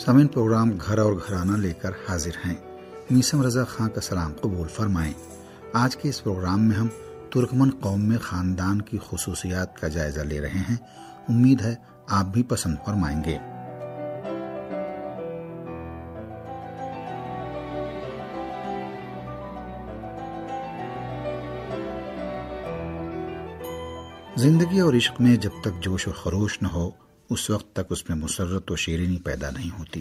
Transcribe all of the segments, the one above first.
سامعین، پروگرام گھر اور گھرانہ لے کر حاضر ہیں۔ میثم رضا خان کا سلام قبول فرمائیں۔ آج کے اس پروگرام میں ہم ترکمن قوم میں خاندان کی خصوصیات کا جائزہ لے رہے ہیں۔ امید ہے آپ بھی پسند فرمائیں گے۔ زندگی اور عشق میں جب تک جوش و خروش نہ ہو، اس وقت تک اس میں مسرت و شیرینی پیدا نہیں ہوتی،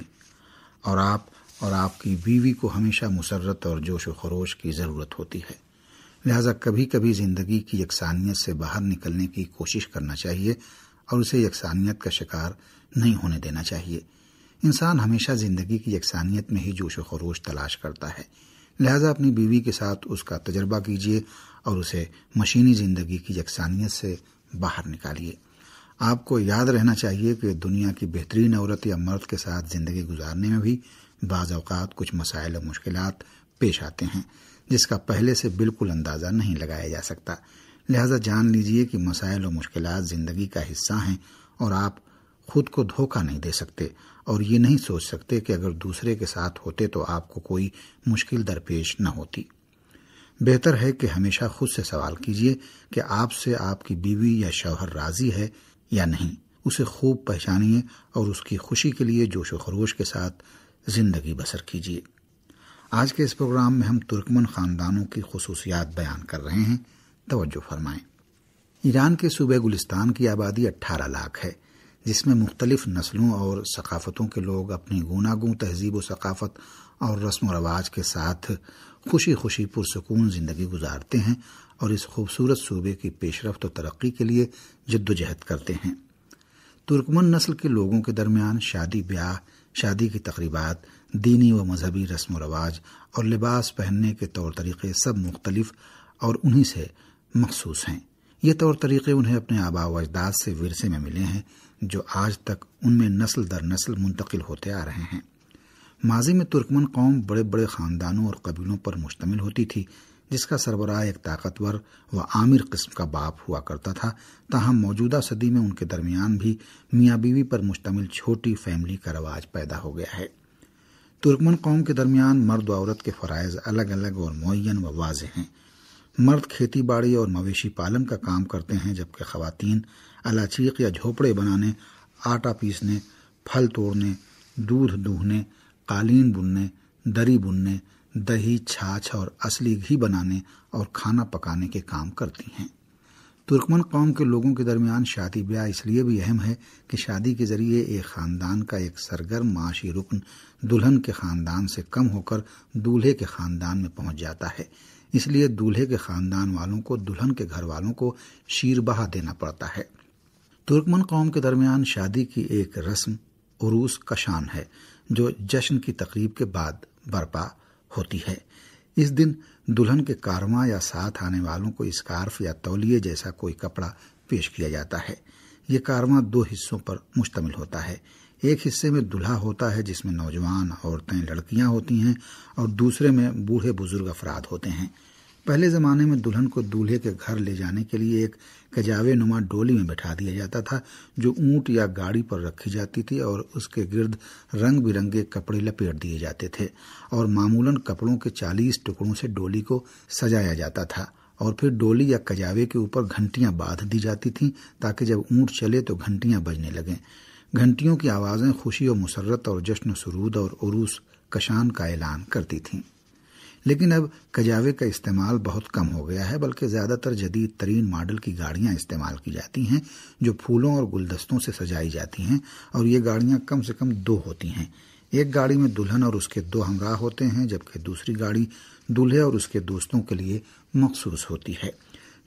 اور آپ کی بیوی کو ہمیشہ مسرت اور جوش و خروش کی ضرورت ہوتی ہے۔ لہذا کبھی کبھی زندگی کی یکسانیت سے باہر نکلنے کی کوشش کرنا چاہیے اور اسے یکسانیت کا شکار نہیں ہونے دینا چاہیے۔ انسان ہمیشہ زندگی کی یکسانیت میں ہی جوش و خروش تلاش کرتا ہے، لہذا اپنی بیوی کے ساتھ اس کا تجربہ کیجیے اور اسے مشینی زندگی کی یکسانیت سے باہر نکالیے۔ آپ کو یاد رہنا چاہیے کہ دنیا کی بہترین عورت یا مرد کے ساتھ زندگی گزارنے میں بھی بعض اوقات کچھ مسائل و مشکلات پیش آتے ہیں جس کا پہلے سے بالکل اندازہ نہیں لگایا جا سکتا۔ لہذا جان لیجیے کہ مسائل و مشکلات زندگی کا حصہ ہیں اور آپ خود کو دھوکہ نہیں دے سکتے اور یہ نہیں سوچ سکتے کہ اگر دوسرے کے ساتھ ہوتے تو آپ کو کوئی مشکل درپیش نہ ہوتی۔ بہتر ہے کہ ہمیشہ خود سے سوال کیجیے کہ آپ سے آپ کی بیوی یا شوہر راضی ہے یا نہیں۔ اسے خوب پہچانیے اور اس کی خوشی کے لیے جوش و خروش کے ساتھ زندگی بسر کیجیے۔ آج کے اس پروگرام میں ہم ترکمن خاندانوں کی خصوصیات بیان کر رہے ہیں۔ توجہ فرمائیں۔ ایران کے صوبہ گلستان کی آبادی 18 لاکھ ہے، جس میں مختلف نسلوں اور ثقافتوں کے لوگ اپنی گوناگوں تہذیب و ثقافت اور رسم و رواج کے ساتھ خوشی خوشی پرسکون زندگی گزارتے ہیں اور اس خوبصورت صوبے کی پیش رفت و ترقی کے لیے جدوجہد کرتے ہیں۔ ترکمن نسل کے لوگوں کے درمیان شادی بیاہ، شادی کی تقریبات، دینی و مذہبی رسم و رواج اور لباس پہننے کے طور طریقے سب مختلف اور انہی سے مخصوص ہیں۔ یہ طور طریقے انہیں اپنے آباء و اجداد سے ورثے میں ملے ہیں جو آج تک ان میں نسل در نسل منتقل ہوتے آ رہے ہیں۔ ماضی میں ترکمن قوم بڑے بڑے خاندانوں اور قبیلوں پر مشتمل ہوتی تھی، جس کا سربراہ ایک طاقتور و عامر قسم کا باپ ہوا کرتا تھا۔ تاہم موجودہ صدی میں ان کے درمیان بھی میاں بیوی پر مشتمل چھوٹی فیملی کا رواج پیدا ہو گیا ہے۔ ترکمن قوم کے درمیان مرد و عورت کے فرائض الگ الگ اور معین و واضح ہیں۔ مرد کھیتی باڑی اور مویشی پالن کا کام کرتے ہیں، جبکہ خواتین الاچیق یا جھوپڑے بنانے، آٹا پیسنے، پھل توڑنے، دودھ دوہنے، قالین بننے، دری بننے، دہی، چھاچھ اور اصلی گھی بنانے اور کھانا پکانے کے کام کرتی ہیں۔ ترکمن قوم کے لوگوں کے درمیان شادی بیاہ اس لیے بھی اہم ہے کہ شادی کے ذریعے ایک خاندان کا ایک سرگرم معاشی رکن دلہن کے خاندان سے کم ہو کر دولہے کے خاندان میں پہنچ جاتا ہے۔ اس لیے دولہے کے خاندان والوں کو دلہن کے گھر والوں کو شیر بہا دینا پڑتا ہے۔ ترکمن قوم کے درمیان شادی کی ایک رسم عروس کشان ہے جو جشن کی تقریب کے بعد برپا ہوتی ہے۔ اس دن دلہن کے کارواں یا ساتھ آنے والوں کو اسکارف یا تولیے جیسا کوئی کپڑا پیش کیا جاتا ہے۔ یہ کارواں 2 حصوں پر مشتمل ہوتا ہے۔ ایک حصے میں دلہا ہوتا ہے جس میں نوجوان عورتیں لڑکیاں ہوتی ہیں اور دوسرے میں بوڑھے بزرگ افراد ہوتے ہیں۔ پہلے زمانے میں دلہن کو دولہے کے گھر لے جانے کے لیے ایک کجاوے نما ڈولی میں بٹھا دیا جاتا تھا جو اونٹ یا گاڑی پر رکھی جاتی تھی اور اس کے گرد رنگ برنگے کپڑے لپیٹ دیے جاتے تھے، اور معمولاً کپڑوں کے 40 ٹکڑوں سے ڈولی کو سجایا جاتا تھا، اور پھر ڈولی یا کجاوے کے اوپر گھنٹیاں باندھ دی جاتی تھیں تاکہ جب اونٹ چلے تو گھنٹیاں بجنے لگیں۔ گھنٹیوں کی آوازیں خوشی و مسرت اور جشن و سرود اور عروس کشان کا اعلان کرتی تھیں۔ لیکن اب کجاوے کا استعمال بہت کم ہو گیا ہے، بلکہ زیادہ تر جدید ترین ماڈل کی گاڑیاں استعمال کی جاتی ہیں جو پھولوں اور گلدستوں سے سجائی جاتی ہیں، اور یہ گاڑیاں کم سے کم 2 ہوتی ہیں۔ ایک گاڑی میں دلہن اور اس کے 2 ہمراہ ہوتے ہیں، جبکہ دوسری گاڑی دولہے اور اس کے دوستوں کے لیے مخصوص ہوتی ہے۔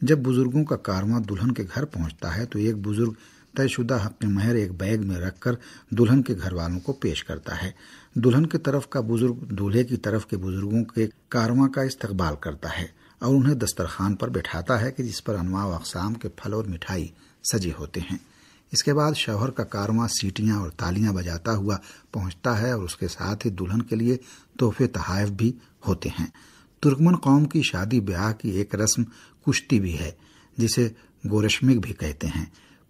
جب بزرگوں کا کارواں دلہن کے گھر پہنچتا ہے تو ایک بزرگ طے شدہ حق مہر ایک بیگ میں رکھ کر دلہن کے گھر والوں کو پیش کرتا ہے۔ دلہن کی طرف کا بزرگ دولہے کی طرف کے بزرگوں کے کارواں کا استقبال کرتا ہے اور انہیں دسترخوان پر بٹھاتا ہے کہ جس پر انواع و اقسام کے پھل اور مٹھائی سجے ہوتے ہیں۔ اس کے بعد شوہر کا کارواں سیٹیاں اور تالیاں بجاتا ہوا پہنچتا ہے اور اس کے ساتھ ہی دلہن کے لیے تحفے تحائف بھی ہوتے ہیں۔ ترکمن قوم کی شادی بیاہ کی ایک رسم کشتی بھی ہے جسے گورشمک بھی کہتے ہیں۔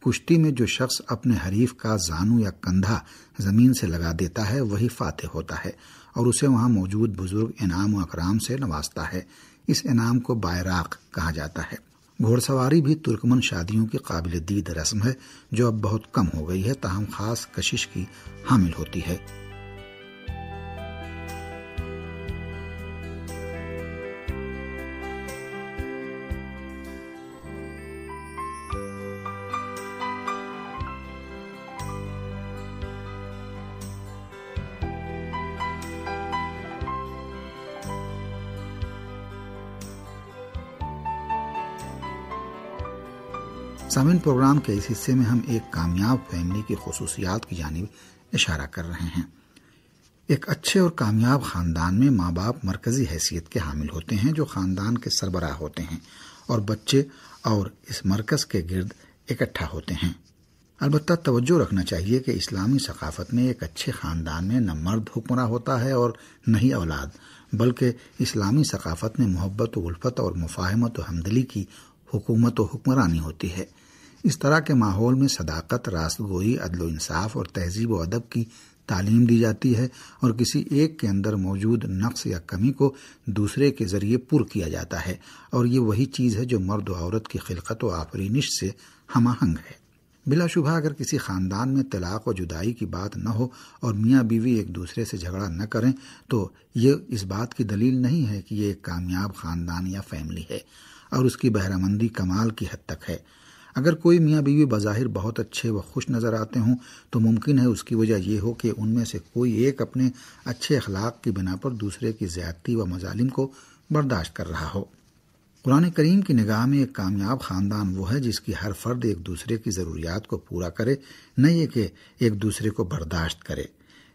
کشتی میں جو شخص اپنے حریف کا زانو یا کندھا زمین سے لگا دیتا ہے وہی فاتح ہوتا ہے اور اسے وہاں موجود بزرگ انعام و اکرام سے نوازتا ہے۔ اس انعام کو بائراق کہا جاتا ہے۔ گھوڑ سواری بھی ترکمن شادیوں کی قابل دید رسم ہے جو اب بہت کم ہو گئی ہے، تاہم خاص کشش کی حامل ہوتی ہے۔ سامعین، پروگرام کے اس حصے میں ہم ایک کامیاب فیملی کی خصوصیات کی جانب اشارہ کر رہے ہیں۔ ایک اچھے اور کامیاب خاندان میں ماں باپ مرکزی حیثیت کے حامل ہوتے ہیں جو خاندان کے سربراہ ہوتے ہیں اور بچے اور اس مرکز کے گرد اکٹھا ہوتے ہیں۔ البتہ توجہ رکھنا چاہیے کہ اسلامی ثقافت میں ایک اچھے خاندان میں نہ مرد حکمراں ہوتا ہے اور نہ ہی اولاد، بلکہ اسلامی ثقافت میں محبت و الفت اور مفاہمت و ہمدلی کی حکومت و حکمرانی ہوتی ہے۔ اس طرح کے ماحول میں صداقت، راست گوئی، عدل و انصاف اور تہذیب و ادب کی تعلیم دی جاتی ہے اور کسی ایک کے اندر موجود نقص یا کمی کو دوسرے کے ذریعے پر کیا جاتا ہے، اور یہ وہی چیز ہے جو مرد و عورت کی خلقت و آفرینش سے ہم آہنگ ہے۔ بلا شبہ اگر کسی خاندان میں طلاق و جدائی کی بات نہ ہو اور میاں بیوی ایک دوسرے سے جھگڑا نہ کریں تو یہ اس بات کی دلیل نہیں ہے کہ یہ ایک کامیاب خاندان یا فیملی ہے، اور اس کی بہرہمندی کمال کی حد تک ہے۔ اگر کوئی میاں بیوی بظاہر بہت اچھے و خوش نظر آتے ہوں تو ممکن ہے اس کی وجہ یہ ہو کہ ان میں سے کوئی ایک اپنے اچھے اخلاق کی بنا پر دوسرے کی زیادتی و مظالم کو برداشت کر رہا ہو۔ قرآن کریم کی نگاہ میں ایک کامیاب خاندان وہ ہے جس کی ہر فرد ایک دوسرے کی ضروریات کو پورا کرے، نہ یہ کہ ایک دوسرے کو برداشت کرے۔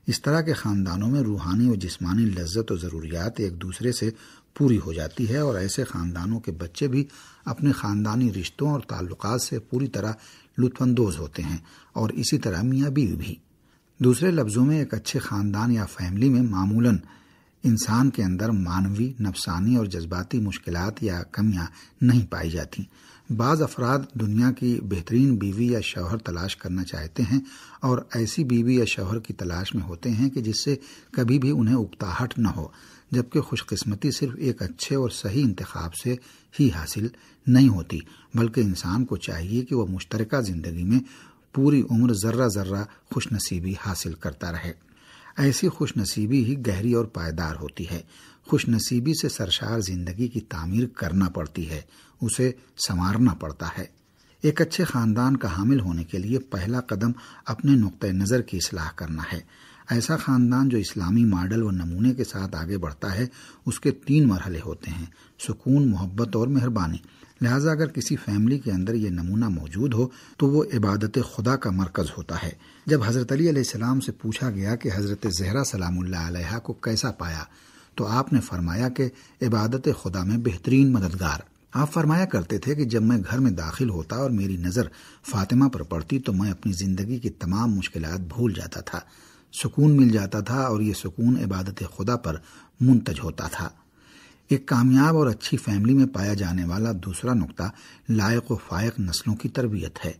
اس طرح کے خاندانوں میں روحانی و جسمانی لذت و ضروریات ایک دوسرے سے پوری ہو جاتی ہے، اور ایسے خاندانوں کے بچے بھی اپنے خاندانی رشتوں اور تعلقات سے پوری طرح لطف اندوز ہوتے ہیں، اور اسی طرح میاں بیوی بھی۔ دوسرے لفظوں میں ایک اچھے خاندان یا فیملی میں معمولاً انسان کے اندر معنوی، نفسانی اور جذباتی مشکلات یا کمیاں نہیں پائی جاتی۔ بعض افراد دنیا کی بہترین بیوی یا شوہر تلاش کرنا چاہتے ہیں اور ایسی بیوی یا شوہر کی تلاش میں ہوتے ہیں کہ جس سے کبھی بھی انہیں اکتاہٹ نہ ہو، جبکہ خوش قسمتی صرف ایک اچھے اور صحیح انتخاب سے ہی حاصل نہیں ہوتی، بلکہ انسان کو چاہیے کہ وہ مشترکہ زندگی میں پوری عمر ذرہ ذرہ خوش نصیبی حاصل کرتا رہے۔ ایسی خوش نصیبی ہی گہری اور پائیدار ہوتی ہے۔ خوش نصیبی سے سرشار زندگی کی تعمیر کرنا پڑتی ہے، اسے سنوارنا پڑتا ہے۔ ایک اچھے خاندان کا حامل ہونے کے لیے پہلا قدم اپنے نقطۂ نظر کی اصلاح کرنا ہے۔ ایسا خاندان جو اسلامی ماڈل و نمونے کے ساتھ آگے بڑھتا ہے، اس کے 3 مرحلے ہوتے ہیں: سکون، محبت اور مہربانی۔ لہٰذا اگر کسی فیملی کے اندر یہ نمونہ موجود ہو تو وہ عبادت خدا کا مرکز ہوتا ہے۔ جب حضرت علی علیہ السلام سے پوچھا گیا کہ حضرت زہرا سلام اللہ علیہا کو کیسا پایا تو آپ نے فرمایا کہ عبادت خدا میں بہترین مددگار۔ آپ فرمایا کرتے تھے کہ جب میں گھر میں داخل ہوتا اور میری نظر فاطمہ پر پڑتی تو میں اپنی زندگی کی تمام مشکلات بھول جاتا تھا، سکون مل جاتا تھا، اور یہ سکون عبادت خدا پر منتج ہوتا تھا۔ ایک کامیاب اور اچھی فیملی میں پایا جانے والا دوسرا نقطہ لائق و فائق نسلوں کی تربیت ہے۔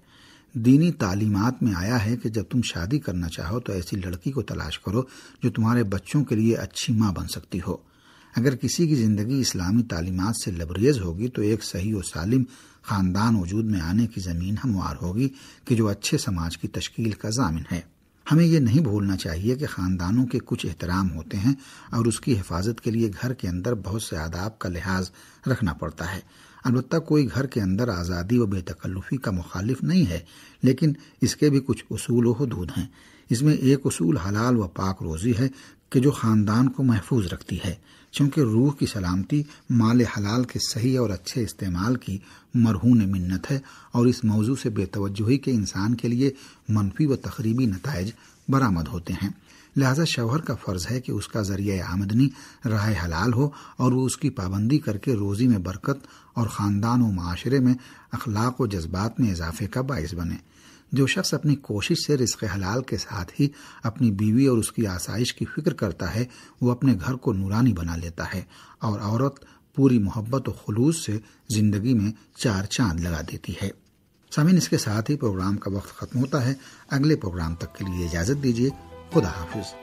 دینی تعلیمات میں آیا ہے کہ جب تم شادی کرنا چاہو تو ایسی لڑکی کو تلاش کرو جو تمہارے بچوں کے لیے اچھی ماں بن سکتی ہو۔ اگر کسی کی زندگی اسلامی تعلیمات سے لبریز ہوگی تو ایک صحیح و سالم خاندان وجود میں آنے کی زمین ہموار ہوگی کہ جو اچھے سماج کی تشکیل کا ضامن ہے۔ ہمیں یہ نہیں بھولنا چاہیے کہ خاندانوں کے کچھ احترام ہوتے ہیں اور اس کی حفاظت کے لیے گھر کے اندر بہت سے آداب کا لحاظ رکھنا پڑتا ہے۔ البتہ کوئی گھر کے اندر آزادی و بے تکلفی کا مخالف نہیں ہے، لیکن اس کے بھی کچھ اصول و حدود ہیں۔ اس میں ایک اصول حلال و پاک روزی ہے کہ جو خاندان کو محفوظ رکھتی ہے، چونکہ روح کی سلامتی مال حلال کے صحیح اور اچھے استعمال کی مرہون منت ہے، اور اس موضوع سے بے توجہی کے انسان کے لیے منفی و تخریبی نتائج برآمد ہوتے ہیں۔ لہذا شوہر کا فرض ہے کہ اس کا ذریعہ آمدنی راہ حلال ہو اور وہ اس کی پابندی کر کے روزی میں برکت اور خاندان و معاشرے میں اخلاق و جذبات میں اضافے کا باعث بنے۔ جو شخص اپنی کوشش سے رزق حلال کے ساتھ ہی اپنی بیوی اور اس کی آسائش کی فکر کرتا ہے، وہ اپنے گھر کو نورانی بنا لیتا ہے، اور عورت پوری محبت و خلوص سے زندگی میں 4 چاند لگا دیتی ہے۔ سامعین، اس کے ساتھ ہی پروگرام کا وقت ختم ہوتا ہے۔ اگلے پروگرام تک کے لیے اجازت دیجیے۔ خدا حافظ۔